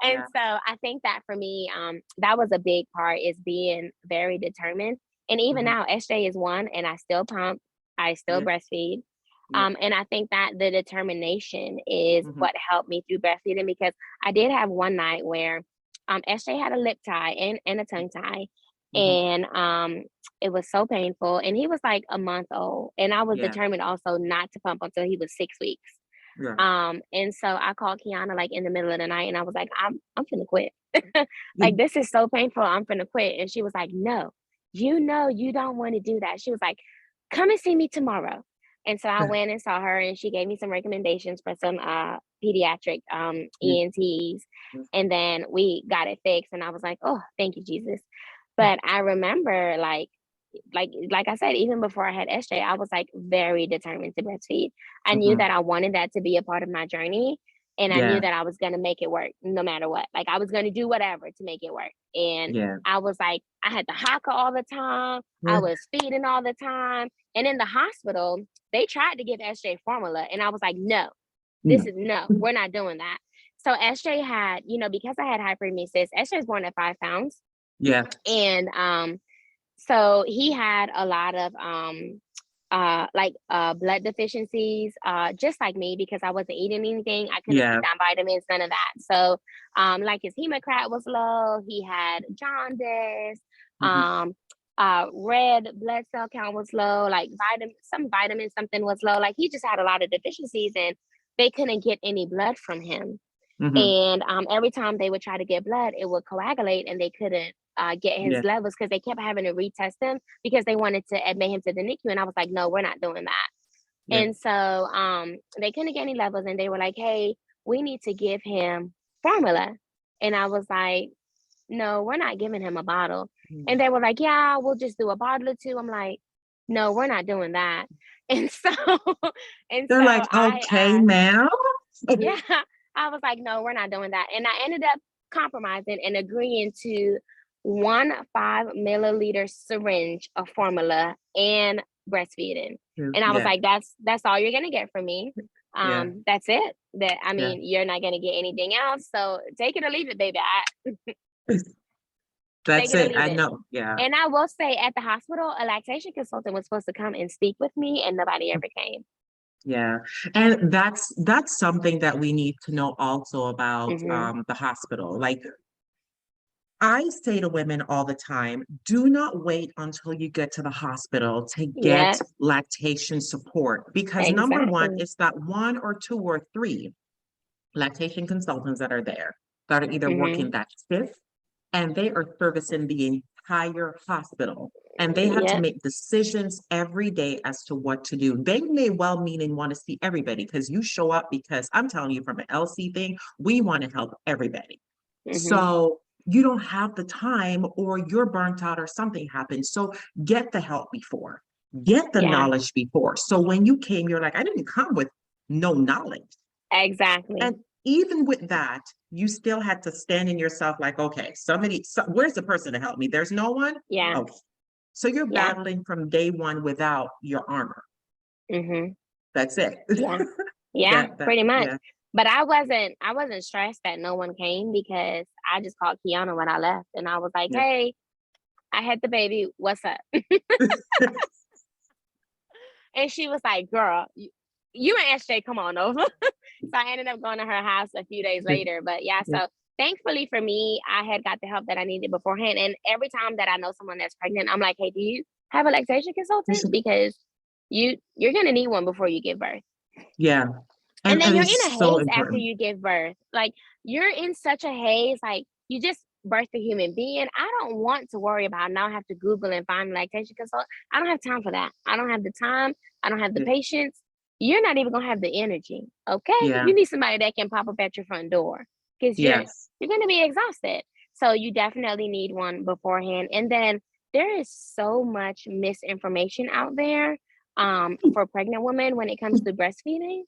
And Yeah. so I think that for me, that was a big part is being very determined. And even Hmm. now, SJ is one, and I still pump, I still Yeah. breastfeed. Yeah. And I think that the determination is Hmm. what helped me through breastfeeding because I did have one night where SJ had a lip tie and a tongue tie. Hmm. And it was so painful. And he was like a month old. And I was Yeah. determined also not to pump until he was 6 weeks. Yeah. And so I called Kiana like in the middle of the night and I was like, I'm finna quit. Like Yeah. this is so painful, I'm finna quit. And she was like, no, you don't want to do that. She was like, come and see me tomorrow. And so I went and saw her and she gave me some recommendations for some pediatric Yeah. ENTs. Yeah. And then we got it fixed and I was like, oh, thank you, Jesus. But I remember like I said, even before I had SJ, I was like very determined to breastfeed. I knew Hmm. that I wanted that to be a part of my journey. And I knew Yeah. that I was going to make it work no matter what. Like I was going to do whatever to make it work. And Yeah. I was like, I had to hock her all the time. I Yeah. was feeding all the time. And in the hospital, they tried to give SJ formula. And I was like, no, No. no, we're not doing that. So SJ had, because I had hyperemesis, SJ was born at 5 pounds. Yeah. And so he had a lot of blood deficiencies, just like me because I wasn't eating anything. I couldn't Yeah. put down vitamins, none of that. So like his hematocrit was low, he had jaundice, Hmm. um red blood cell count was low, like vitamin something was low. Like he just had a lot of deficiencies and they couldn't get any blood from him. Hmm. And every time they would try to get blood, it would coagulate and they couldn't get his Yeah. levels because they kept having to retest him because they wanted to admit him to the NICU. And I was like, no, we're not doing that. Yeah. And so they couldn't get any levels and they were like, hey, we need to give him formula. And I was like, no, we're not giving him a bottle. And Mhm. they were like, yeah, we'll just do a bottle or two. I'm like, no, we're not doing that. And so, and They're so like, okay, ma'am. yeah, I was like, no, we're not doing that. And I ended up compromising and agreeing to 1 5 milliliter syringe of formula and breastfeeding. And I was Yeah. like, that's all you're gonna get from me. Yeah. That's it. That I Yeah. mean, you're not gonna get anything else. So take it or leave it, baby. I take That's it or it. leave I it. know. Yeah. And I will say at the hospital, a lactation consultant was supposed to come and speak with me and nobody ever came. Yeah. And that's something that we need to know also about Hmm. the hospital. Like I say to women all the time, do not wait until you get to the hospital to get Yeah, lactation support because number one, exactly. it's that one or two or three lactation consultants that are there that are either Mhm. working that shift and they are servicing the entire hospital. And they have to Yep. make decisions every day as to what to do. They may well mean and want to see everybody because you show up because I'm telling you from an LC thing, we want to help everybody. Mhm. So you don't have the time or you're burnt out or something happens. So get the help before, get the Yeah. knowledge before. So when you came, you're like, I didn't come with no knowledge. Exactly. And even with that, you still had to stand in yourself like, okay, where's the person to help me? There's no one. Yeah. Okay. So you're Yeah. battling from day one without your armor. Mhm. That's it. Yeah. Yeah, pretty much. Yeah. But I wasn't stressed that no one came because I just called Kiana when I left and I was like, Yeah. "Hey, I had the baby. What's up?" And she was like, "Girl, you and SJ come on over." So I ended up going to her house a few days later. But yeah, so thankfully for me, I had got the help that I needed beforehand. And every time that I know someone that's pregnant, I'm like, "Hey, do you have a lactation consultant? Because you're gonna need one before you give birth." Yeah. And then And you're in a it's so haze after important. you give birth. Like you're in such a haze, like you just birthed a human being. I don't want to worry about now have to Google and find lactation consult. I don't have time for that. I don't have the time. I don't have the Yeah. patience. You're not even gonna have the energy. Okay. Yeah. You need somebody that can pop up at your front door because Yes. you're gonna be exhausted. So you definitely need one beforehand. And then there is so much misinformation out there for pregnant women when it comes to breastfeeding.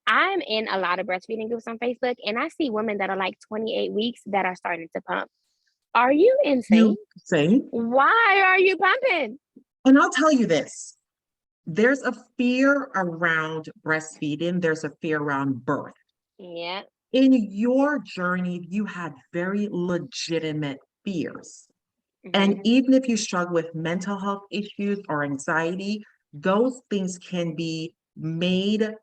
I'm in a lot of breastfeeding groups on Facebook, and I see women that are like 28 weeks that are starting to pump. Are you insane? You say, Why are you pumping? and I'll tell you this, there's a fear around breastfeeding, there's a fear around birth. Yeah. In your journey, you had very legitimate fears. And Hmm. even if you struggle with mental health issues or anxiety, those things can be made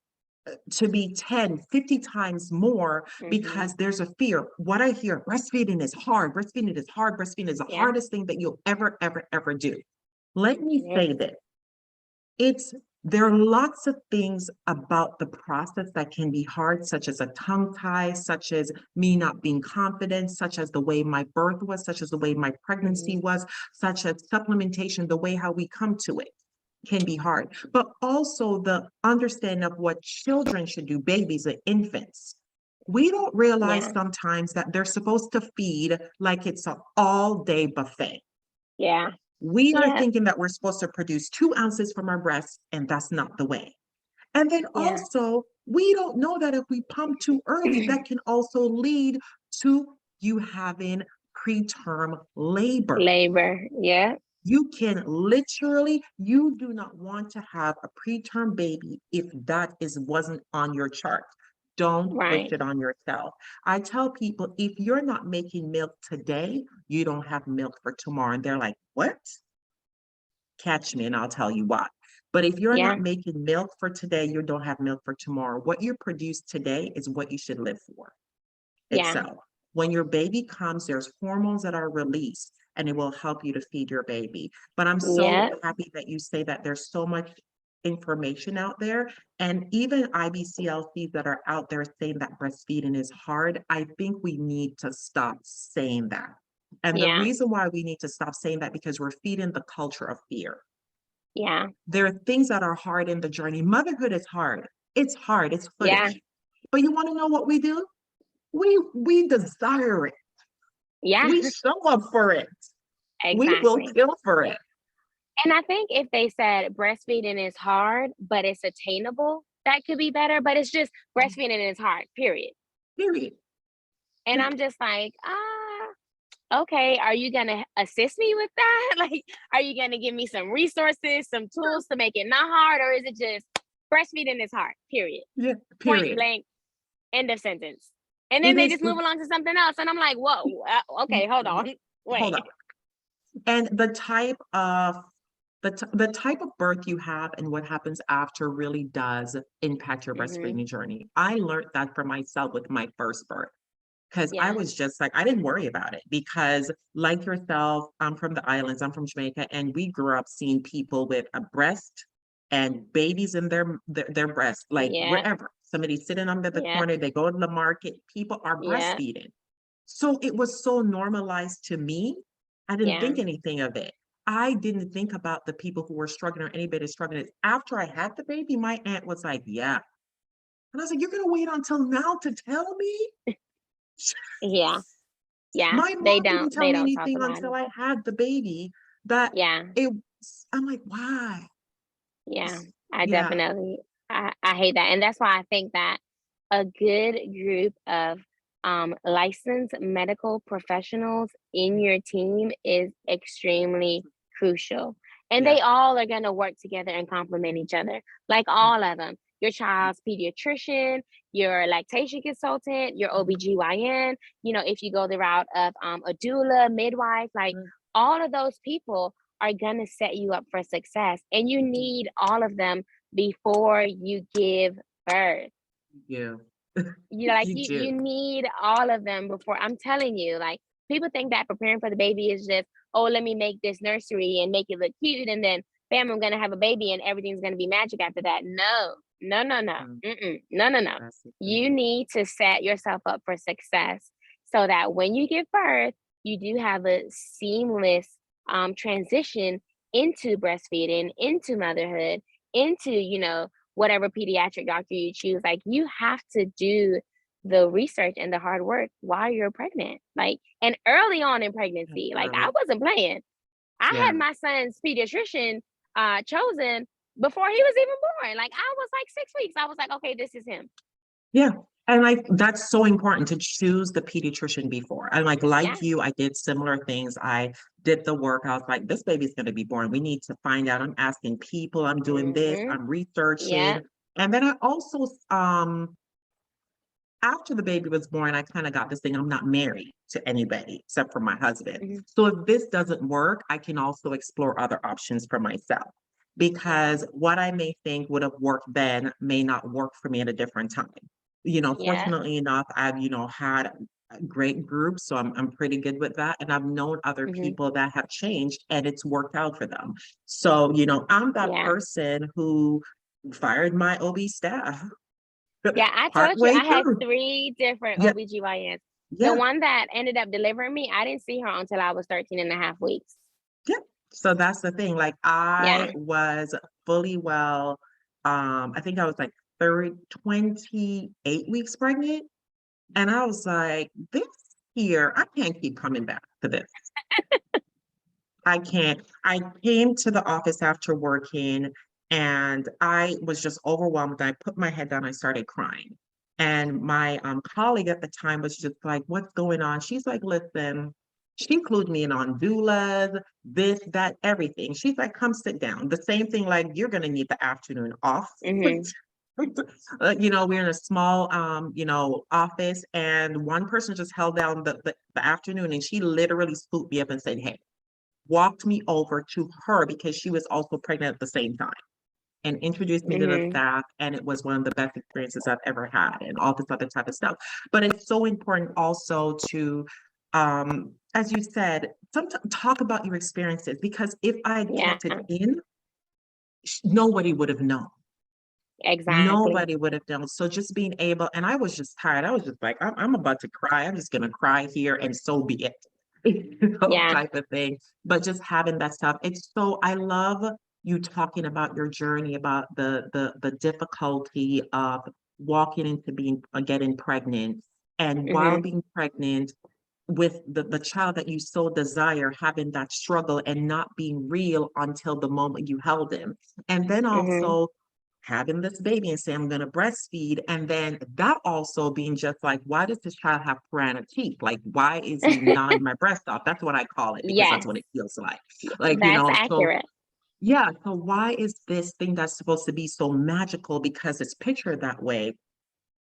to be 10, 50 times more Hmm. because there's a fear. What I hear, breastfeeding is hard, breastfeeding is hard, breastfeeding is the Yeah. hardest thing that you'll ever do. Let me It say is. this. It's there are lots of things about the process that can be hard, such as a tongue tie, such as me not being confident, such as the way my birth was, such as the way my pregnancy Hmm. was, such as supplementation, the way how we come to it can be hard. But also the understanding of what children should do, babies and infants. We don't realize Yeah. sometimes that they're supposed to feed like it's an all-day buffet. Yeah. We are Yeah. thinking that we're supposed to produce 2 ounces from our breasts, and that's not the way. And then Yeah. also, we don't know that if we pump too early, that can also lead to you having preterm labor. Labor. Yeah. You can literally, you do not want to have a preterm baby if that wasn't on your chart. Don't wish Right. it on yourself. I tell people if you're not making milk today, you don't have milk for tomorrow. And they're like, what? Catch me and I'll tell you why. But if you're Yeah. not making milk for today, you don't have milk for tomorrow. What you produce today is what you should live for Yeah. itself. When your baby comes, there's hormones that are released and it will help you to feed your baby. But I'm so Yeah. happy that you say that there's so much information out there. And even IBCLCs that are out there saying that breastfeeding is hard, I think we need to stop saying that. And the Yeah. reason why we need to stop saying that because we're feeding the culture of fear. Yeah. There are things that are hard in the journey. Motherhood is hard. It's hard. It's Yeah. footish. But you want to know what we do? We desire it. Yeah. We show up for it. We will Exactly. kill for it. And I think if they said breastfeeding is hard, but it's attainable, that could be better. But it's just breastfeeding is hard, period. Period. And I'm just like, okay, are you gonna assist me with that? Like, are you gonna give me some resources, some tools to make it not hard, or is it just breastfeeding is hard, period? Yeah. Point Period. blank, end of sentence. And then It they is. just move along to something else. And I'm like, whoa, okay, hold on. Hold Wait. up. And the type of birth you have and what happens after really does impact your Hmm. breastfeeding journey. I learned that for myself with my first birth. Because I Yeah. was just like, I didn't worry about it because, like yourself, I'm from the islands, I'm from Jamaica, and we grew up seeing people with a breast and babies in their breast, like Yeah. wherever. Somebody sitting under the Yeah. corner, they go to the market, people are Yeah. breastfeeding. So it was so normalized to me. I didn't Yeah. think anything of it. I didn't think about the people who were struggling or anybody struggling. After I had the baby, my aunt was like, yeah. And I was like, you're going to wait until now to tell me? Yeah. Yeah. My mom didn't tell They me don't talk anything about until it. I had the baby that Yeah. it, I'm like, why? Yeah. I Yeah, definitely I hate that. And that's why I think that a good group of licensed medical professionals in your team is extremely crucial. And yeah, they all are going to work together and complement each other, like mm, all of them. Your child's pediatrician, your lactation consultant, your mhm, OBGYN, if you go the route of a doula, midwife, like mm, all of those people are going to set you up for success. And you mm, need all of them before you give birth. yeah, You you you do. need all of them before. I'm telling you, like people think that preparing for the baby is just, oh, let me make this nursery and make it look cute, and then bam, I'm gonna have a baby and everything's gonna be magic after that. No, no, no, no, Mm, no, no, no. that's the You thing. need to set yourself up for success so that when you give birth, you do have a seamless transition into breastfeeding, into motherhood, into whatever pediatric doctor you choose. Like you have to do the research and the hard work while you're pregnant. Like and early on in That's pregnancy. Like I early. wasn't playing. I Yeah, had my son's pediatrician chosen before he was even born. Like I was like 6 weeks. I was like, okay, this is him. yeah. And like that's so important to choose the pediatrician before. And like Yeah. you, I did similar things. I did the work. I was like, this baby's going to be born. We need to find out. I'm asking people. I'm doing this. Mm-hmm. I'm Yeah. researching. And then I also after the baby was born, I kind of got this thing. I'm not married to anybody except for my husband. Mm-hmm. So if this doesn't work, I can also explore other options for myself Yeah. because what I may think would have worked then may not work for me at a different time. Yeah. Fortunately enough, I've, had a great group, so I'm pretty good with that. And I've known other Mm-hmm. people that have changed and it's worked out for them. So, I'm that Yeah. person who fired my OB staff Yeah, I told you partway I had through. 3 different Yeah, OBGYNs. The yeah. one that ended up delivering me, I didn't see her until I was 13 and a half weeks. Yeah. So that's the thing. Like Yeah. I was fully well. I think I was like 28 weeks pregnant. And I was like, this here, I can't keep coming back to this. I can't. I came to the office after working and I was just overwhelmed. I put my head down, I started crying. And my colleague at the time was just like, what's going on? She's like, listen, she included me in on doulas, this, that, everything. She's like, come sit down. The same thing, like, you're going to need the afternoon off. Mhm. We're in a small, office, and one person just held down the afternoon, and she literally scooped me up and said, hey, walked me over to her because she was also pregnant at the same time and introduced me to the Mhm. staff. And it was one of the best experiences I've ever had and all this other type of stuff. But it's so important also to, as you said, sometimes talk about your experiences because if I had Yeah, kept it in, nobody would have known. exactly. Nobody would have known. So just being able, and I was just tired. I was just like, I'm about to cry. I'm just gonna cry here, and so be it. Yeah. Type of thing. But just having that stuff. It's so I love you talking about your journey, about the difficulty of walking into being getting pregnant. And while Mhm. being pregnant with the child that you so desire, having that struggle and not being real until the moment you held him. And then Mhm. also having this baby and say, I'm going to breastfeed. And then that also being just like, why does this child have piranha teeth? Like, why is he gnawing my breast off? That's what I call it because that's Yes, what it feels like. that's So accurate. yeah. So why is this thing that's supposed to be so magical because it's pictured that way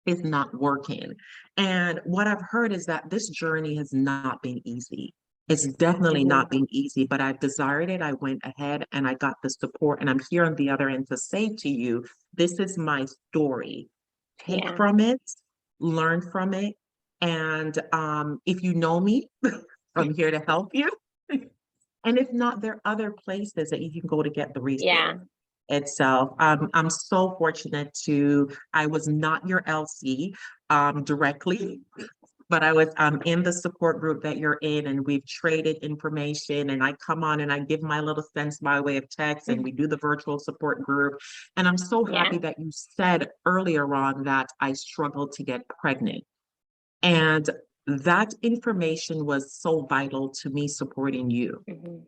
is not working? And what I've heard is that this journey has not been easy. It's definitely Mhm. not been easy, but I desired it. I went ahead and I got the support, and I'm here on the other end to say to you, this is my story. Take Yeah. from it, learn from it, And if you know me, I'm here to help you. And if not, there are other places that you can go to get the resource Yeah. itself. I'm so fortunate I was not your LC directly, but I was in the support group that you're in, and we've traded information. And I come on and I give my little sense by way of text, and we do the virtual support group. And I'm so happy Yeah. that you said earlier on that I struggled to get pregnant. And that information was so vital to me supporting you Hmm.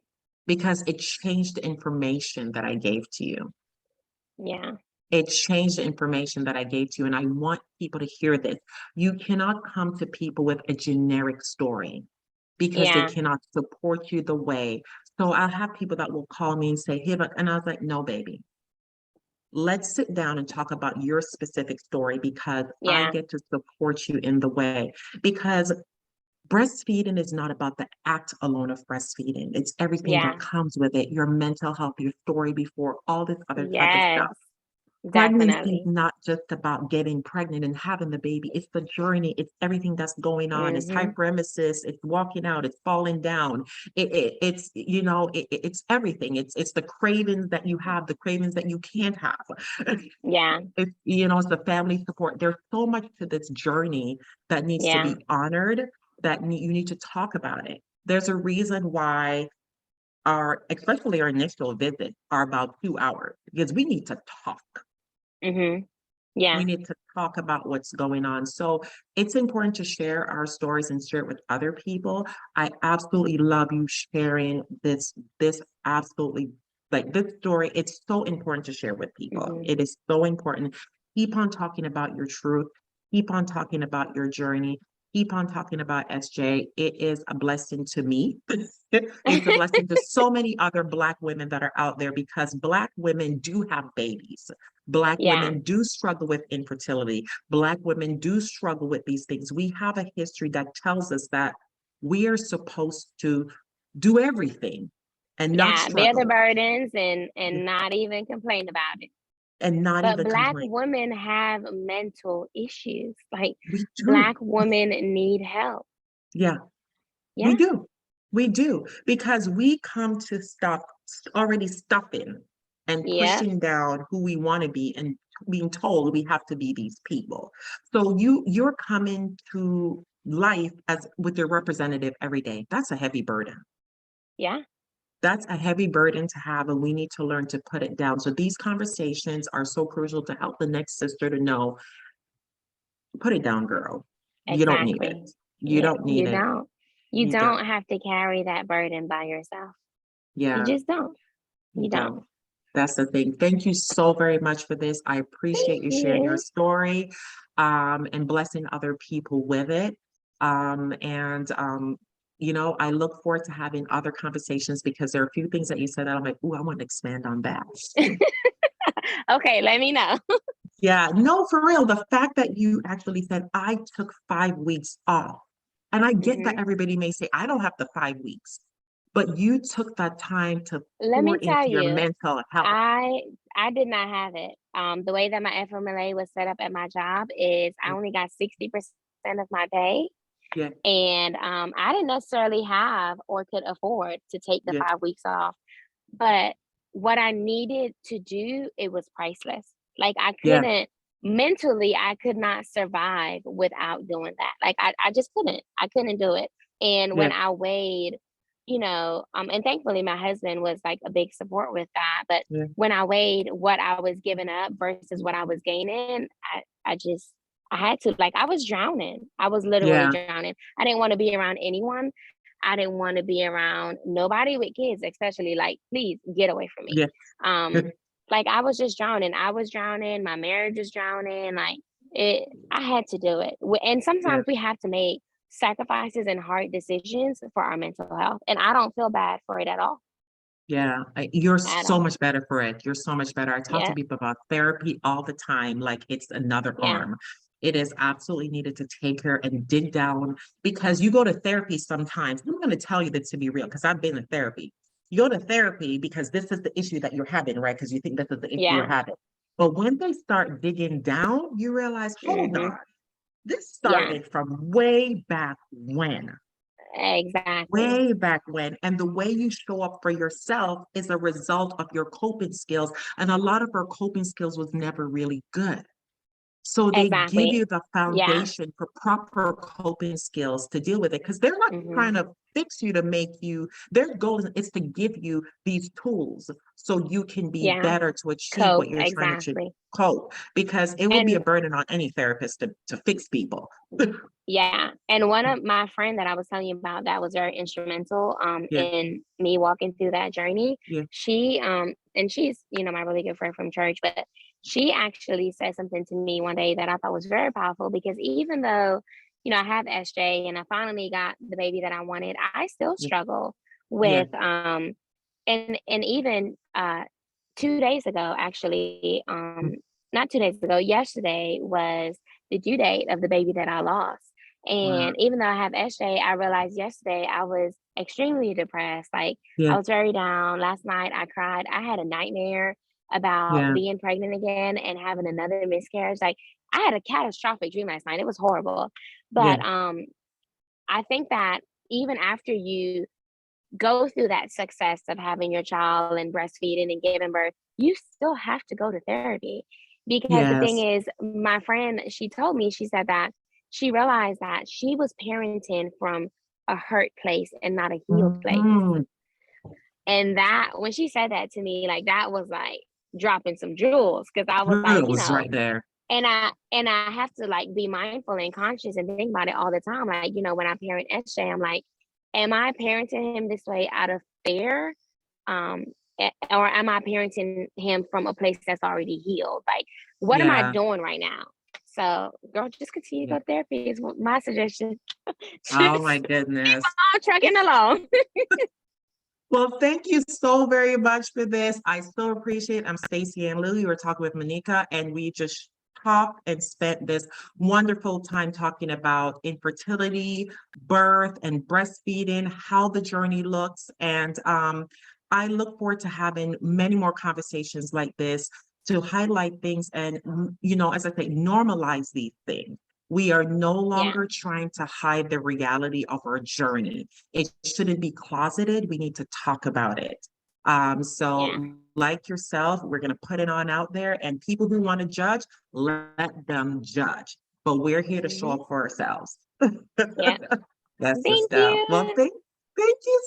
because it changed the information that I gave to you. Yeah. It changed the information that I gave to you. And I want people to hear this. You cannot come to people with a generic story because they Yeah. cannot support you the way. So I'll have people that will call me and say, hey, and I was like, no, baby, let's sit down and talk about your specific story because I Yeah. get to support you in the way. Because breastfeeding is not about the act alone of breastfeeding. It's everything that Yeah. comes with it, your mental health, your story before, all this other type of Yes. stuff. Pregnancy is Definitely. not just about getting pregnant and having the baby. It's the journey. It's everything that's going on. It's Hmm. hyperemesis. It's walking out. It's falling down. It's everything. It's the cravings that you have, the cravings that you can't have. Yeah. It's the family support. There's so much to this journey that needs to Yeah. be honored, that you need to talk about it. There's a reason why especially our initial visits are about 2 hours because we need to talk. Hmm. We Yeah. need to talk about what's going on. So it's important to share our stories and share it with other people. I absolutely love you sharing this absolutely like this story. It's so important to share with people. Hmm. It is so important. Keep on talking about your truth. Keep on talking about your journey. Keep on talking about SJ. It is a blessing to me. It's a blessing to so many other Black women that are out there because Black women do have babies. Black Yeah. women do struggle with infertility. Black women do struggle with these things. We have a history that tells us that we are supposed to do everything and not Yeah. Bear the struggle burdens and not even complain about it. and not But even Black complain. women have mental issues. Like, We do. Black women need help. Yeah, we Yeah. do. We do because we come to stop already stuffing and Yeah. pushing down who we want to be and being told we have to be these people. So you're coming to life as with your representative every day. That's a heavy burden. Yeah. That's a heavy burden to have, and we need to learn to put it down. So these conversations are so crucial to help the next sister to know, put it down, girl. You don't need it. Exactly. You Yeah. don't need You it. don't. You You don't. don't have to carry that burden by yourself. You Yeah, just don't. you You don't. don't. That's the thing. Thank you so very much for this. I Thank appreciate you sharing your you. story, and blessing other people with it. And I look forward to having other conversations because there are a few things that you said that I'm like, oh, I want to expand on that. Okay, let me know. Yeah, no, for real. The fact that you actually said, I took 5 weeks off. And I get that Hmm. everybody may say, I don't have the 5 weeks, but you took that time to Let pour me tell into your you, mental health. I I did not have it. The way that my FMLA was set up at my job is I Yeah, only got 60% of my pay. yeah, And I didn't necessarily have or could afford to take the yeah, 5 weeks off. But what I needed to do, it was priceless. Like, yeah, mentally, I could not survive without doing that. Like, I just couldn't. I couldn't do it. And yeah, when I weighed, and thankfully my husband was like a big support with that. But yeah, when I weighed what I was giving up versus what I was gaining, I had to, like, I was drowning. I was literally yeah, drowning. I didn't want to be around anyone. I didn't want to be around nobody with kids, especially. Like, please get away from me. yeah, Um, like, I was just drowning. I was drowning. My marriage was drowning. Like, I had to do it. And yeah. sometimes we have to make sacrifices and hard decisions for our mental health. And I don't feel bad for it at all. Yeah, you're At so all. much better for it. You're so much better. I talk to Yeah. people about therapy all the time, like it's another Yeah. arm. It is absolutely needed to take care and dig down because you go to therapy sometimes. I'm going to tell you this to be real because I've been in therapy. You go to therapy because this is the issue that you're having, right? Because you think this is the issue you're Yeah. having. But when they start digging down, you realize, hold Hmm. on, This Yeah, started from way back when, exactly. way back when. And the way you show up for yourself is a result of your coping skills. And a lot of our coping skills was never really good. So they give Exactly. you the Yeah. foundation for proper coping skills to deal with it because they're not Mhm. trying to fix you to make you, their goal is to give you these tools so you can be Yeah. better to achieve what Cope, you're trying to exactly. cope because it would be a And burden on any therapist to fix people. yeah, and one of my friend that I was telling you about that was very instrumental, Yeah, in me walking through that journey, yeah, she, and she's, my really good friend from church, but she actually said something to me one day that I thought was very powerful because even though, I have SJ and I finally got the baby that I wanted, I still yeah, struggle yeah, with, and even, 2 days ago, actually, mm, not 2 days ago, yesterday was the due date of the baby that I lost. wow, And even though I have SJ, I realized yesterday I was extremely depressed. Like yeah, I was very down. Last night I cried. I had a nightmare about yeah, being pregnant again and having another miscarriage. Like I had a catastrophic dream last night. It was horrible. yeah, But I think that even after you go through that success of having your child and breastfeeding and giving birth, you still have to go to therapy. Because the thing yes, is, my friend, she told me, she said that she realized that she was parenting from a hurt place and not a healed place. mhm, And that, when she said that to me, like that was like dropping some jewels because I was like, it was right there. and I have to like be mindful and conscious and think about it all the time. Like, when I parent SJ, I'm like, am I parenting him this way out of fear? Um, or am I parenting him from a place that's already healed? Like, what am I Yeah, doing right now? So, girl, just continue to yeah. go to therapy is my suggestion. Oh my Just goodness. keep on trucking along. Well, thank you so very much for this. I so appreciate it. I'm Stacey and Lily. We're talking with Mineka, and we just talked and spent this wonderful time talking about infertility, birth, and breastfeeding, how the journey looks. And I look forward to having many more conversations like this to highlight things and, as I say, normalize these things. We are no Yeah, longer trying to hide the reality of our journey. It shouldn't be closeted. We need to talk about it. yeah. So, like yourself, we're going to put it on out there, and people who want to judge, let them judge. But we're here to show Hmm. up for ourselves. Yeah. That's the Thank stuff. Well, you. thank you